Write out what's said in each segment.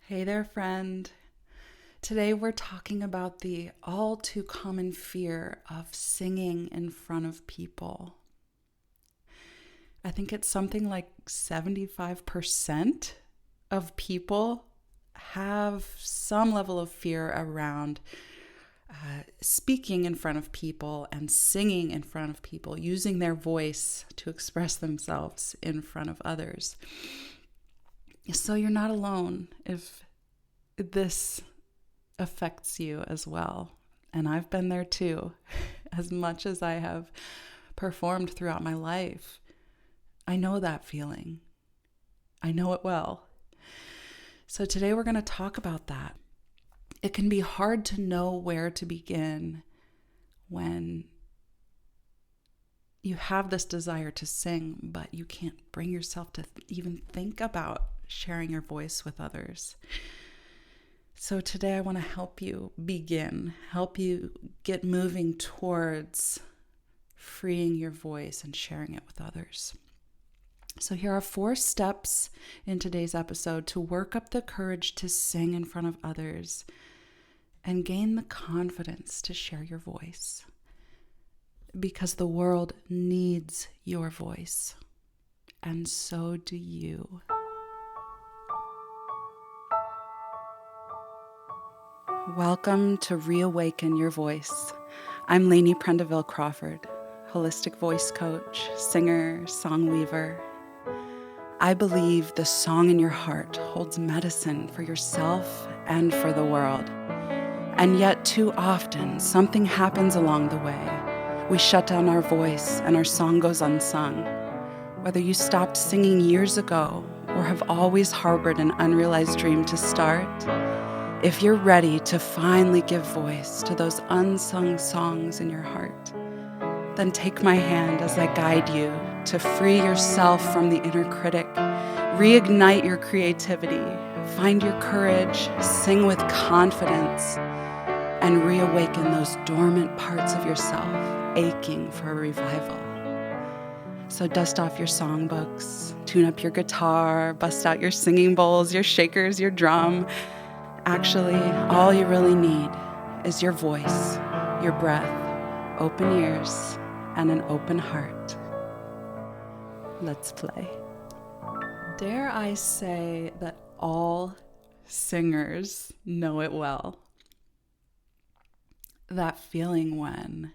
Hey there, friend. Today we're talking about the all too common fear of singing in front of people. I think it's something like 75% of people have some level of fear around speaking in front of people and singing in front of people, using their voice to express themselves in front of others. So you're not alone if this affects you as well. And I've been there too. As much as I have performed throughout my life, I know that feeling. I know it well. So today we're going to talk about that. It can be hard to know where to begin when you have this desire to sing, but you can't bring yourself to even think about sharing your voice with others. So today I want to help you begin, help you get moving towards freeing your voice and sharing it with others. So here are 4 steps in today's episode to work up the courage to sing in front of others and gain the confidence to share your voice. Because the world needs your voice, and so do you. Welcome to Reawaken Your Voice. I'm Lainey Prendeville Crawford, holistic voice coach, singer, song weaver. I believe the song in your heart holds medicine for yourself and for the world. And yet too often, something happens along the way. We shut down our voice and our song goes unsung. Whether you stopped singing years ago or have always harbored an unrealized dream to start, if you're ready to finally give voice to those unsung songs in your heart, then take my hand as I guide you to free yourself from the inner critic, reignite your creativity, find your courage, sing with confidence, and reawaken those dormant parts of yourself aching for a revival. So dust off your songbooks, tune up your guitar, bust out your singing bowls, your shakers, your drum. Actually, all you really need is your voice, your breath, open ears, and an open heart. Let's play. Dare I say that all singers know it well. That feeling when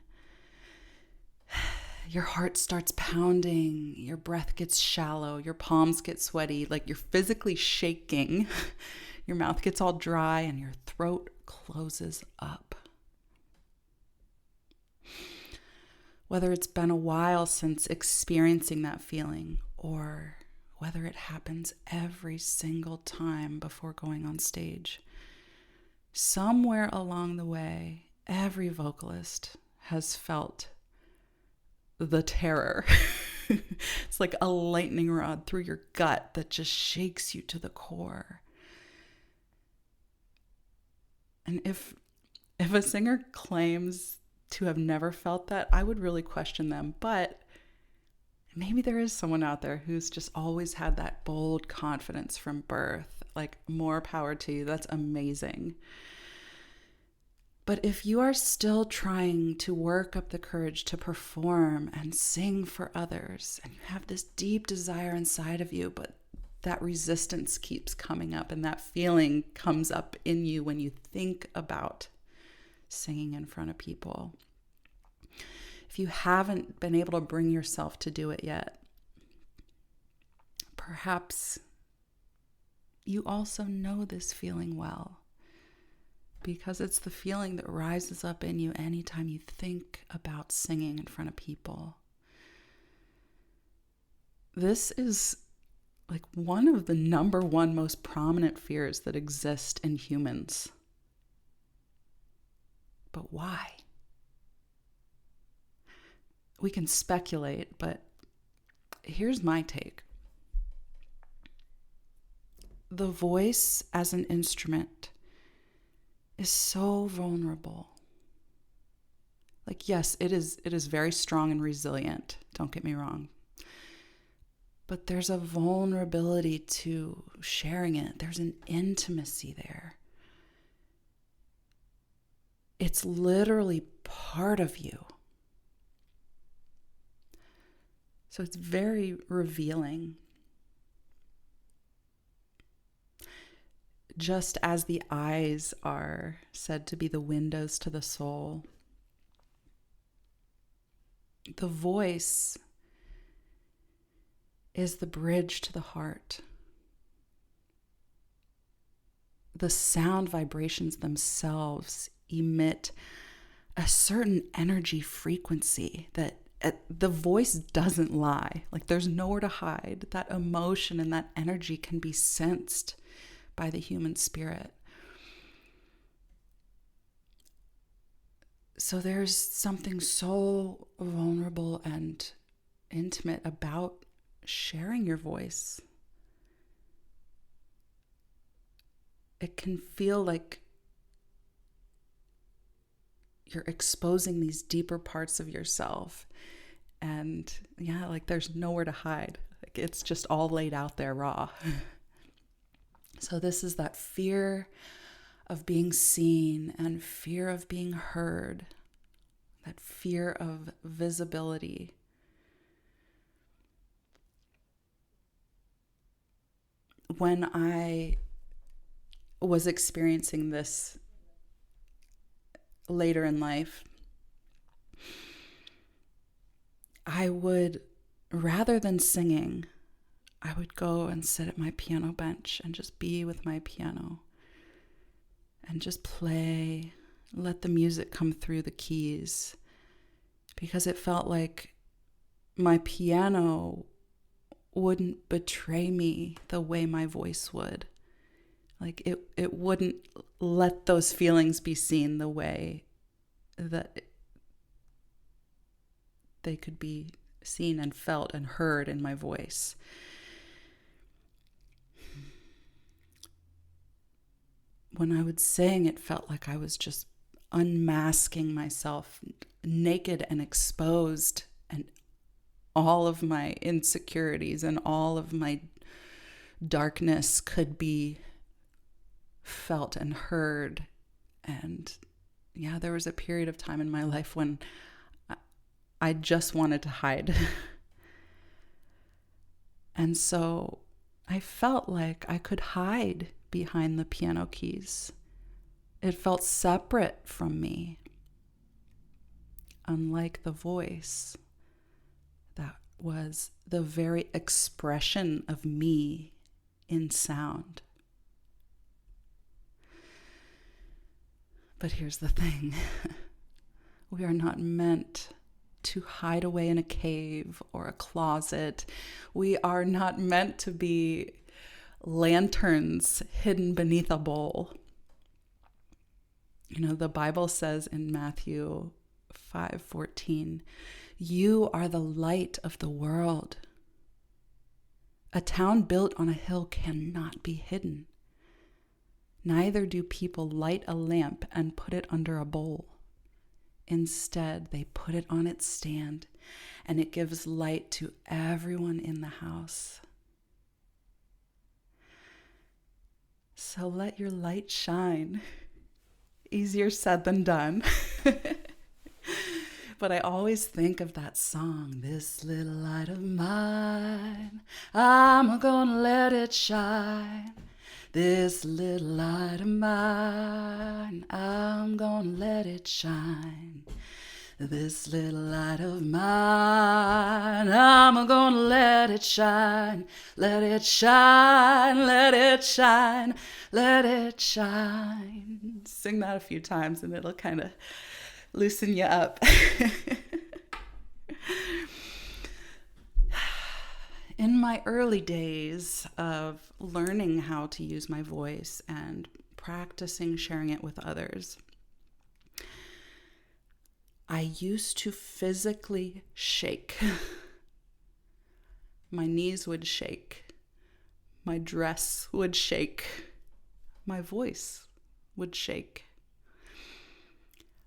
your heart starts pounding, your breath gets shallow, your palms get sweaty, like you're physically shaking, your mouth gets all dry, and your throat closes up. Whether it's been a while since experiencing that feeling, or whether it happens every single time before going on stage, somewhere along the way, every vocalist has felt the terror. It's like a lightning rod through your gut that just shakes you to the core. And if a singer claims to have never felt that, I would really question them. But maybe there is someone out there who's just always had that bold confidence from birth. Like, more power to you. That's amazing. But if you are still trying to work up the courage to perform and sing for others, and you have this deep desire inside of you, but that resistance keeps coming up and that feeling comes up in you when you think about singing in front of people. If you haven't been able to bring yourself to do it yet, perhaps you also know this feeling well, because it's the feeling that rises up in you anytime you think about singing in front of people. This is like one of the number one most prominent fears that exist in humans. But why? We can speculate, but here's my take. The voice as an instrument is so vulnerable. Like, yes, it is very strong and resilient. Don't get me wrong. But there's a vulnerability to sharing it. There's an intimacy there. It's literally part of you. So it's very revealing. Just as the eyes are said to be the windows to the soul, the voice is the bridge to the heart. The sound vibrations themselves emit a certain energy frequency that the voice doesn't lie. Like there's nowhere to hide. That emotion and that energy can be sensed by the human spirit. So there's something so vulnerable and intimate about sharing your voice. It can feel like you're exposing these deeper parts of yourself. And yeah, like there's nowhere to hide. Like it's just all laid out there raw. So this is that fear of being seen and fear of being heard, that fear of visibility. When I was experiencing this later in life, I would, rather than singing, I would go and sit at my piano bench and just be with my piano and just play, let the music come through the keys, because it felt like my piano wouldn't betray me the way my voice would. Like it wouldn't let those feelings be seen the way that they could be seen and felt and heard in my voice. When I would sing, it felt like I was just unmasking myself, naked and exposed, and all of my insecurities and all of my darkness could be felt and heard. And yeah, there was a period of time in my life when I just wanted to hide. And so I felt like I could hide behind the piano keys. It felt separate from me, unlike the voice that was the very expression of me in sound. But here's the thing. We are not meant to hide away in a cave or a closet. We are not meant to be lanterns hidden beneath a bowl. You know, the Bible says in Matthew 5:14, "You are the light of the world. A town built on a hill cannot be hidden. Neither do people light a lamp and put it under a bowl. Instead, they put it on its stand, and it gives light to everyone in the house." So let your light shine. Easier said than done. But I always think of that song, "This little light of mine, I'm gonna let it shine. This little light of mine, I'm gonna let it shine. This little light of mine, I'm gonna let it shine. Let it shine, let it shine, let it shine." Sing that a few times and it'll kind of loosen you up. In my early days of learning how to use my voice and practicing sharing it with others, I used to physically shake. My knees would shake. My dress would shake. My voice would shake.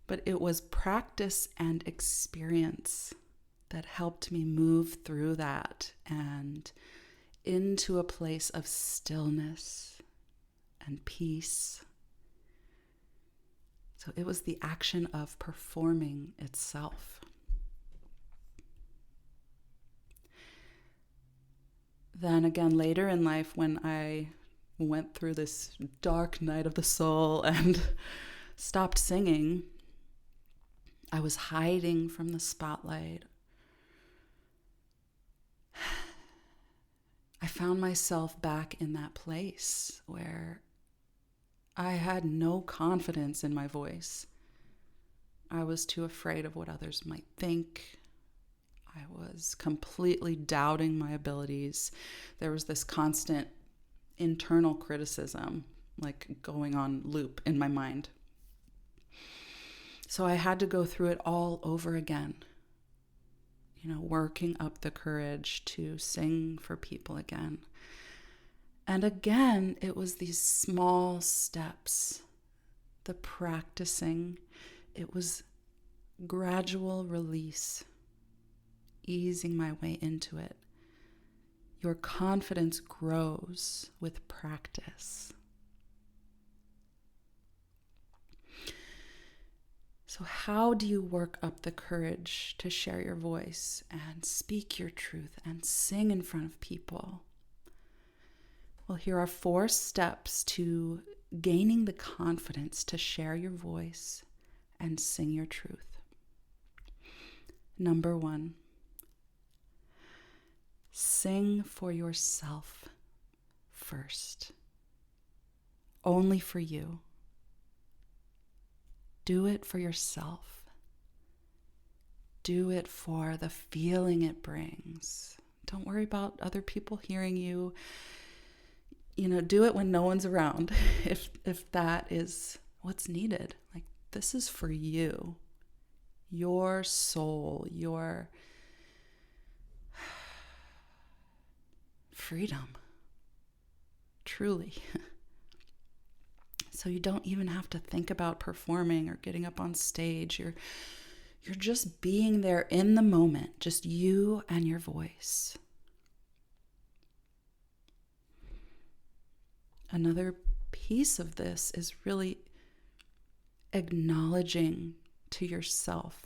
But it was practice and experience that helped me move through that and into a place of stillness and peace. So it was the action of performing itself. Then again, later in life, when I went through this dark night of the soul and stopped singing, I was hiding from the spotlight. I found myself back in that place where I had no confidence in my voice. I was too afraid of what others might think. I was completely doubting my abilities. There was this constant internal criticism, like going on loop in my mind. So I had to go through it all over again, working up the courage to sing for people again. And again, it was these small steps, the practicing. It was gradual release, easing my way into it. Your confidence grows with practice. So how do you work up the courage to share your voice and speak your truth and sing in front of people? Well, here are 4 steps to gaining the confidence to share your voice and sing your truth. Number 1, sing for yourself first. Only for you. Do it for yourself. Do it for the feeling it brings. Don't worry about other people hearing you. Do it when no one's around, if that is what's needed. Like, this is for you, your soul, your freedom, truly. So you don't even have to think about performing or getting up on stage. You're just being there in the moment, just you and your voice. Another piece of this is really acknowledging to yourself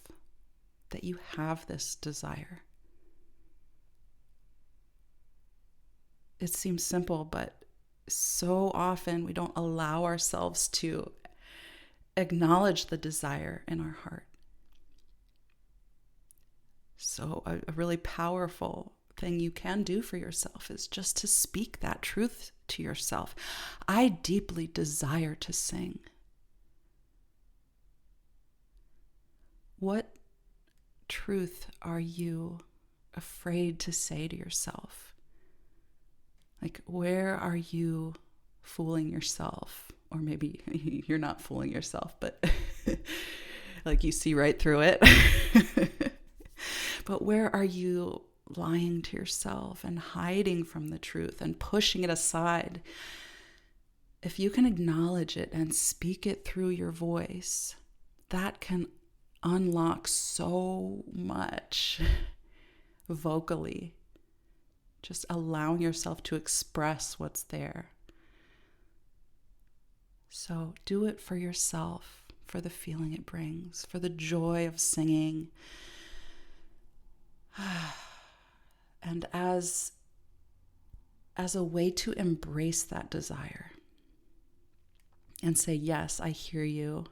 that you have this desire. It seems simple, but so often we don't allow ourselves to acknowledge the desire in our heart. So a really powerful thing you can do for yourself is just to speak that truth to yourself. I deeply desire to sing. What truth are you afraid to say to yourself? Like, where are you fooling yourself? Or maybe you're not fooling yourself, but like you see right through it. But where are you lying to yourself and hiding from the truth and pushing it aside? If you can acknowledge it and speak it through your voice, that can unlock so much vocally. Just allowing yourself to express what's there. So do it for yourself, for the feeling it brings, for the joy of singing. And as a way to embrace that desire and say, yes, I hear you,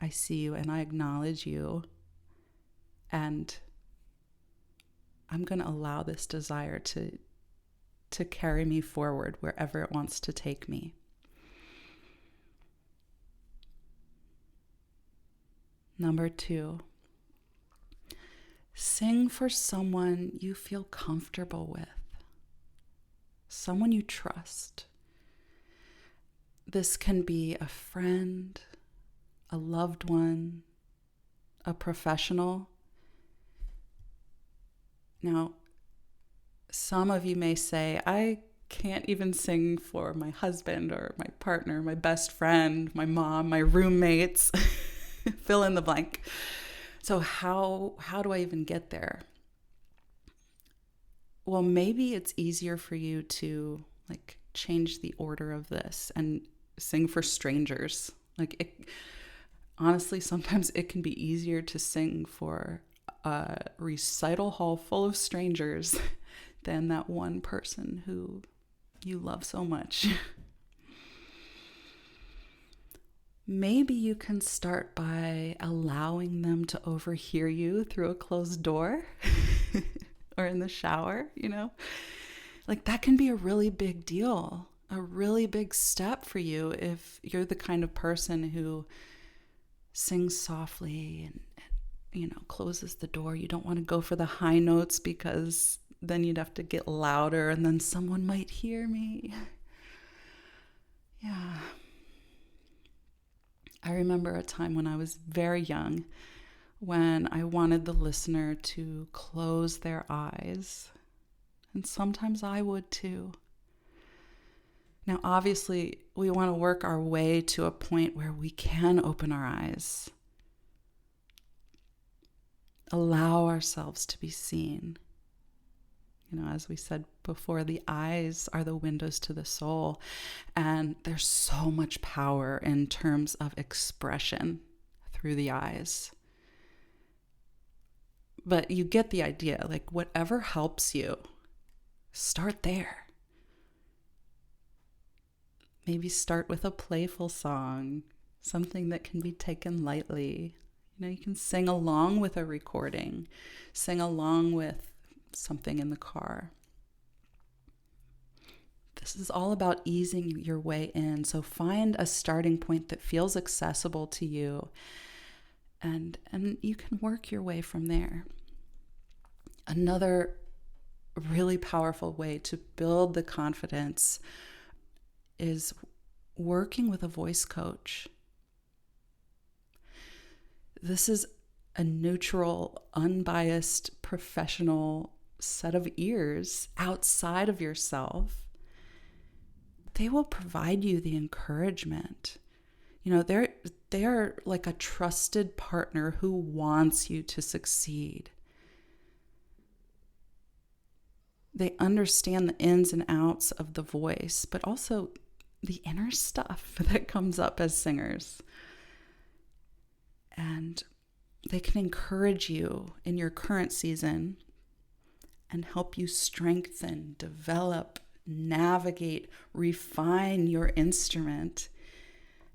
I see you, and I acknowledge you. And I'm going to allow this desire to carry me forward wherever it wants to take me. Number 2, sing for someone you feel comfortable with, someone you trust. This can be a friend, a loved one, a professional. Now, some of you may say, I can't even sing for my husband or my partner, my best friend, my mom, my roommates, fill in the blank. So how do I even get there? well, maybe it's easier for you to like change the order of this and sing for strangers. Like it, honestly, sometimes it can be easier to sing for a recital hall full of strangers than that one person who you love so much. Maybe you can start by allowing them to overhear you through a closed door or in the shower, you know? Like that can be a really big deal, a really big step for you if you're the kind of person who sings softly and closes the door. You don't want to go for the high notes because then you'd have to get louder and then someone might hear me. Yeah. I remember a time when I was very young when I wanted the listener to close their eyes. And sometimes I would too. Now, obviously, we want to work our way to a point where we can open our eyes. Allow ourselves to be seen. As we said before, the eyes are the windows to the soul. And there's so much power in terms of expression through the eyes. But you get the idea, like whatever helps you, start there. Maybe start with a playful song, something that can be taken lightly. You can sing along with a recording, sing along with something in the car. This is all about easing your way in. So find a starting point that feels accessible to you, and you can work your way from there. Another really powerful way to build the confidence is working with a voice coach. This is a neutral, unbiased, professional set of ears outside of yourself. They will provide you the encouragement. They are like a trusted partner who wants you to succeed. They understand the ins and outs of the voice, but also the inner stuff that comes up as singers. And they can encourage you in your current season and help you strengthen, develop, navigate, refine your instrument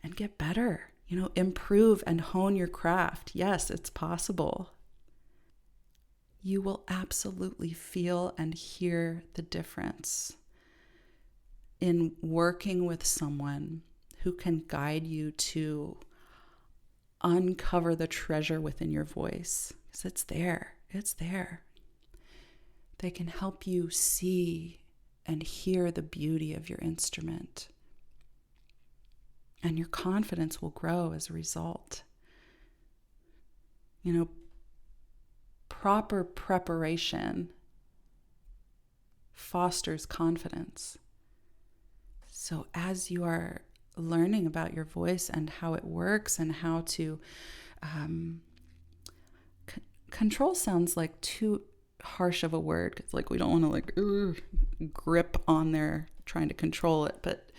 and get better. Improve and hone your craft. Yes, it's possible. You will absolutely feel and hear the difference in working with someone who can guide you to uncover the treasure within your voice. Because it's there. It's there. They can help you see and hear the beauty of your instrument. And your confidence will grow as a result. Proper preparation fosters confidence. So as you are learning about your voice and how it works and how to control sounds like too harsh of a word. It's like we don't want to grip on there trying to control it, but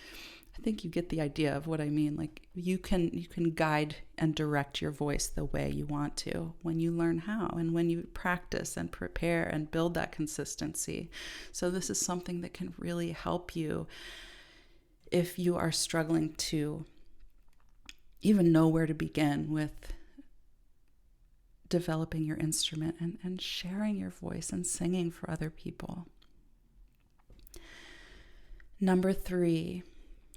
I think you get the idea of what I mean. Like you can guide and direct your voice the way you want to when you learn how and when you practice and prepare and build that consistency. So this is something that can really help you if you are struggling to even know where to begin with developing your instrument and sharing your voice and singing for other people. Number 3,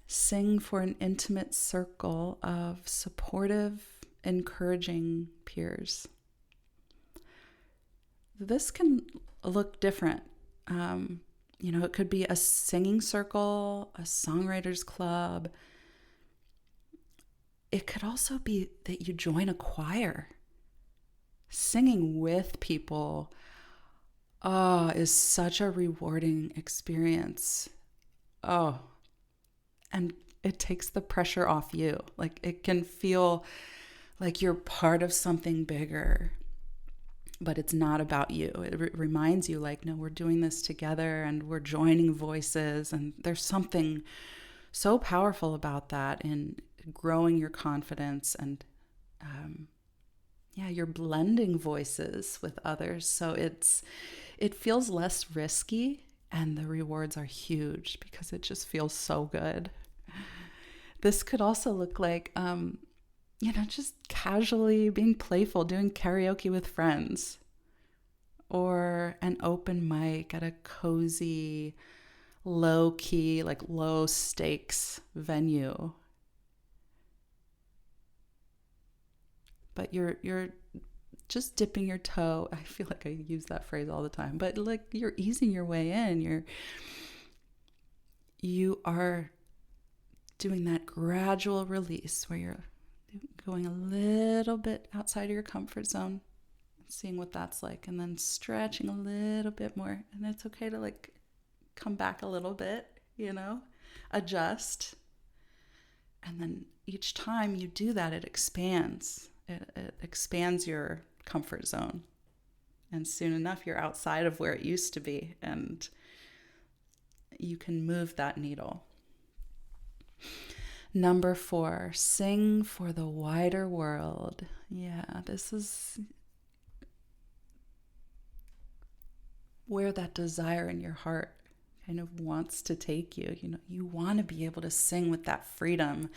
sing for an intimate circle of supportive, encouraging peers. This can look different. It could be a singing circle, a songwriters club. It could also be that you join a choir. Singing with people is such a rewarding experience. And it takes the pressure off you. Like it can feel like you're part of something bigger. but it's not about you. It reminds you, like, no, we're doing this together and we're joining voices. And there's something so powerful about that in growing your confidence. And you're blending voices with others. So it feels less risky, and the rewards are huge because it just feels so good. This could also look like, just casually being playful, doing karaoke with friends, or an open mic at a cozy, low key, like low stakes venue. But you're just dipping your toe. I feel like I use that phrase all the time, but like you're easing your way in. You are doing that gradual release where you're going a little bit outside of your comfort zone, seeing what that's like, and then stretching a little bit more. And it's okay to like come back a little bit, adjust. And then each time you do that, it expands. It expands your comfort zone. And soon enough, you're outside of where it used to be, and you can move that needle. Number 4, sing for the wider world. Yeah, this is where that desire in your heart kind of wants to take you. You want to be able to sing with that freedom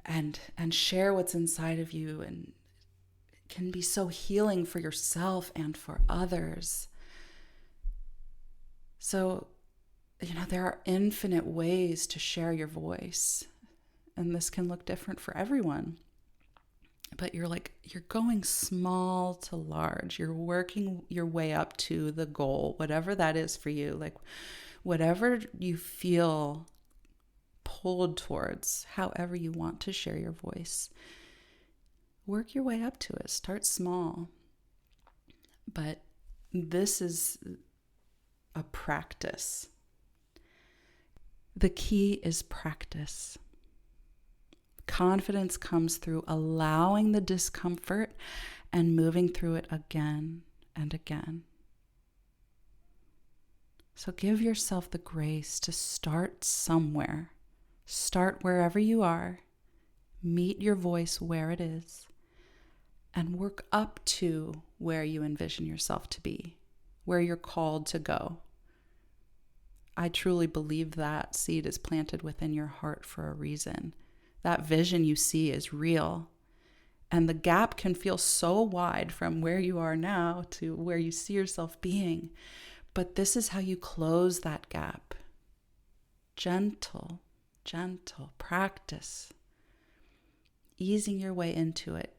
and share what's inside of you, and it can be so healing for yourself and for others. So, there are infinite ways to share your voice, and this can look different for everyone. But you're going small to large. You're working your way up to the goal, whatever that is for you, like whatever you feel pulled towards, however you want to share your voice. Work your way up to it. Start small. But this is a practice. The key is practice. Confidence comes through allowing the discomfort and moving through it again and again. So give yourself the grace to start somewhere. Start wherever you are. Meet your voice where it is. And work up to where you envision yourself to be, where you're called to go. I truly believe that seed is planted within your heart for a reason. That vision you see is real. And the gap can feel so wide from where you are now to where you see yourself being. But this is how you close that gap. Gentle practice. Easing your way into it.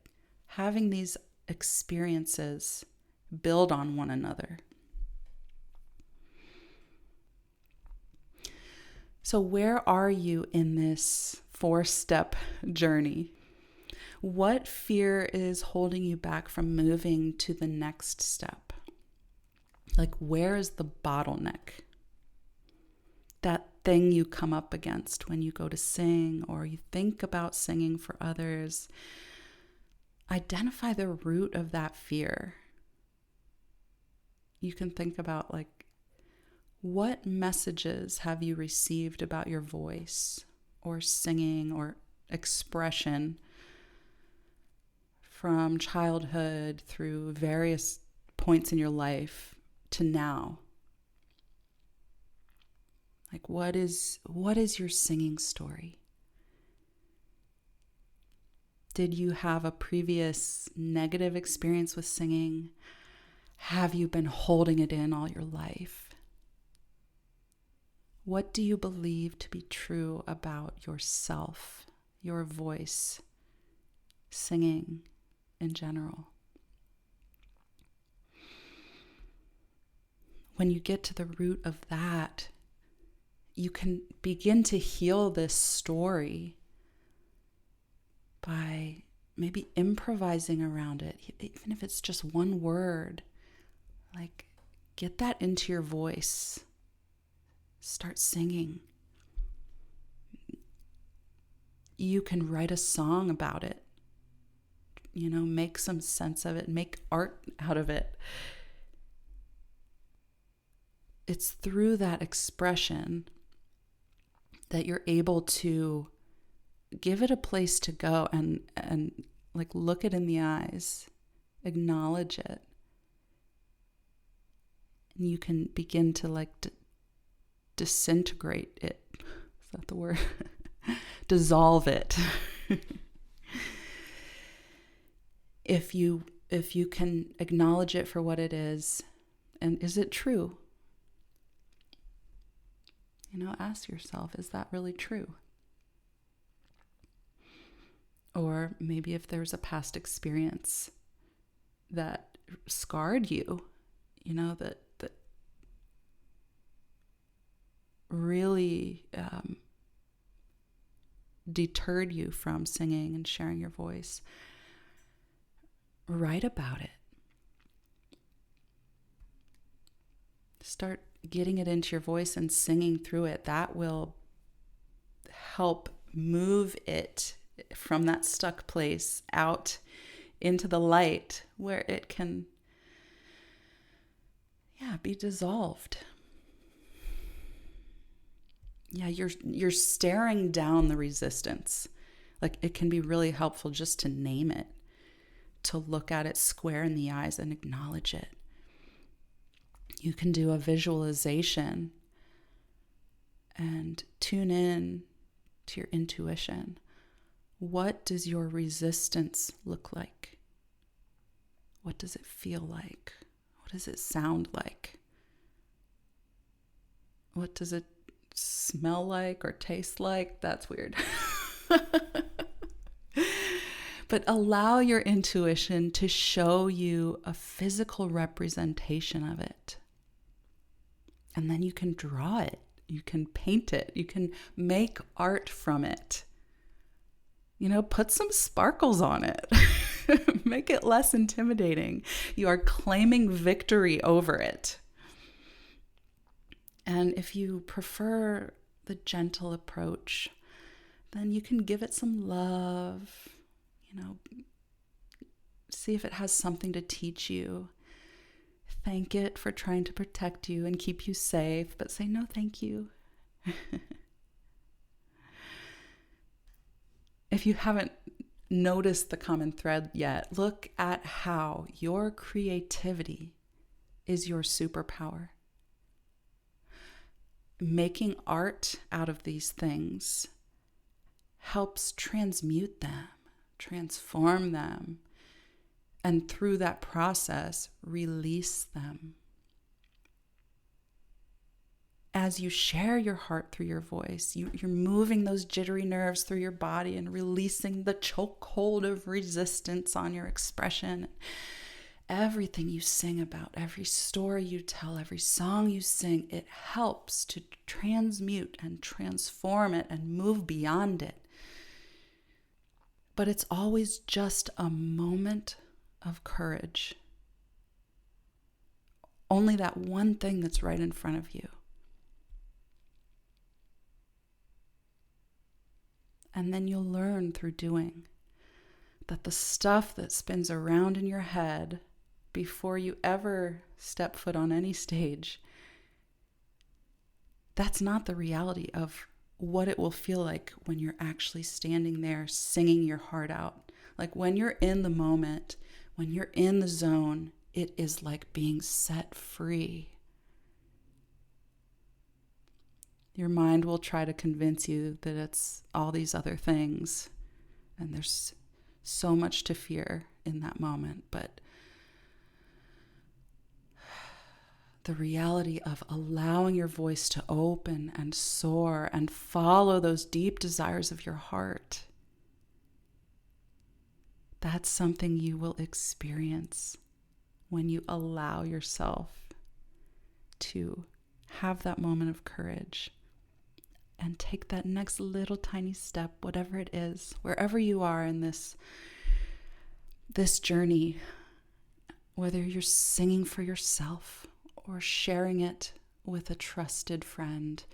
Having these experiences build on one another. So where are you in this 4-step journey? What fear is holding you back from moving to the next step? Like, where is the bottleneck? That thing you come up against when you go to sing or you think about singing for others. Identify the root of that fear. You can think about, like, what messages have you received about your voice or singing or expression from childhood through various points in your life to now? Like, what is your singing story? Did you have a previous negative experience with singing? Have you been holding it in all your life? What do you believe to be true about yourself, your voice, singing in general? When you get to the root of that, you can begin to heal this story by maybe improvising around it, even if it's just one word. Like, get that into your voice. Start singing. You can write a song about it. make some sense of it, make art out of it. It's through that expression that you're able to give it a place to go and like look it in the eyes, acknowledge it. And you can begin to like disintegrate it. Is that the word? Dissolve it. If you can acknowledge it for what it is, and is it true? Ask yourself, is that really true? Or maybe if there's a past experience that scarred you, that really deterred you from singing and sharing your voice, write about it. Start getting it into your voice and singing through it. That will help move it from that stuck place out into the light where it can, be dissolved. You're staring down the resistance. Like, it can be really helpful just to name it, to look at it square in the eyes and acknowledge it. You can do a visualization and tune in to your intuition. What does your resistance look like? What does it feel like? What does it sound like? What does it smell like or taste like? That's weird. But allow your intuition to show you a physical representation of it. And then you can draw it. You can paint it. You can make art from it. Put some sparkles on it. Make it less intimidating. You are claiming victory over it. And if you prefer the gentle approach, then you can give it some love. See if it has something to teach you. Thank it for trying to protect you and keep you safe, but say no, thank you. If you haven't noticed the common thread yet, look at how your creativity is your superpower. Making art out of these things helps transmute them, transform them, and through that process, release them. As you share your heart through your voice, you're moving those jittery nerves through your body and releasing the chokehold of resistance on your expression. Everything you sing about, every story you tell, every song you sing, it helps to transmute and transform it and move beyond it. But it's always just a moment of courage. Only that one thing that's right in front of you. And then you'll learn through doing that the stuff that spins around in your head before you ever step foot on any stage, that's not the reality of what it will feel like when you're actually standing there singing your heart out. Like when you're in the moment, when you're in the zone, it is like being set free. Your mind will try to convince you that it's all these other things, and there's so much to fear in that moment. But the reality of allowing your voice to open and soar and follow those deep desires of your heart, that's something you will experience when you allow yourself to have that moment of courage and take that next little tiny step, whatever it is, wherever you are in this journey, whether you're singing for yourself or sharing it with a trusted friend,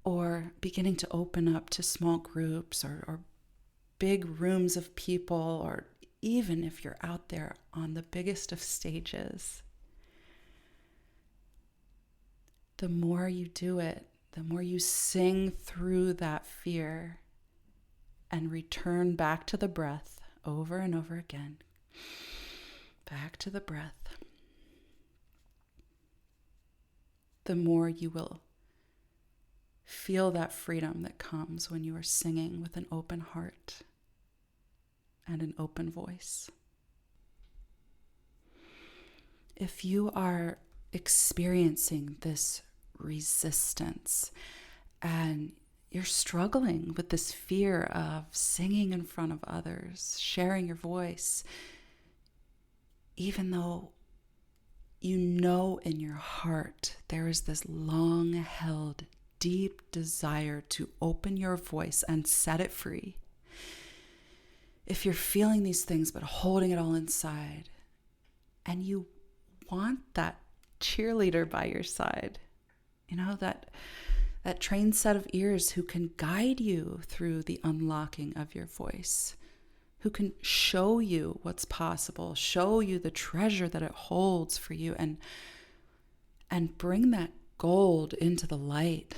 or beginning to open up to small groups or big rooms of people, or even if you're out there on the biggest of stages, the more you do it, the more you sing through that fear and return back to the breath over and over again. Back to the breath. The more you will feel that freedom that comes when you are singing with an open heart and an open voice. If you are experiencing this resistance and you're struggling with this fear of singing in front of others, sharing your voice, even though you know in your heart there is this long-held, deep desire to open your voice and set it free. If you're feeling these things but holding it all inside, and you want that cheerleader by your side, that trained set of ears who can guide you through the unlocking of your voice, who can show you what's possible, show you the treasure that it holds for you, and bring that gold into the light.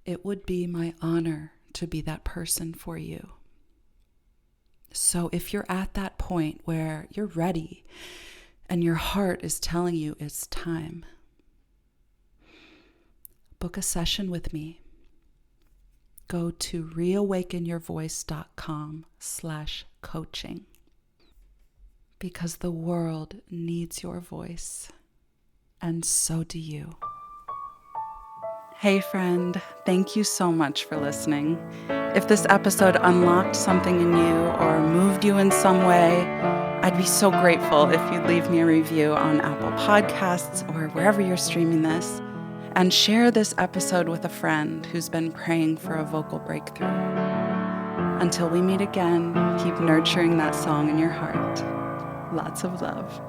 It would be my honor to be that person for you. So if you're at that point where you're ready and your heart is telling you it's time, book a session with me. Go to reawakenyourvoice.com/coaching, because the world needs your voice, and so do you. Hey friend, thank you so much for listening. If this episode unlocked something in you or moved you in some way, I'd be so grateful if you'd leave me a review on Apple Podcasts or wherever you're streaming this, and share this episode with a friend who's been praying for a vocal breakthrough. Until we meet again, keep nurturing that song in your heart. Lots of love.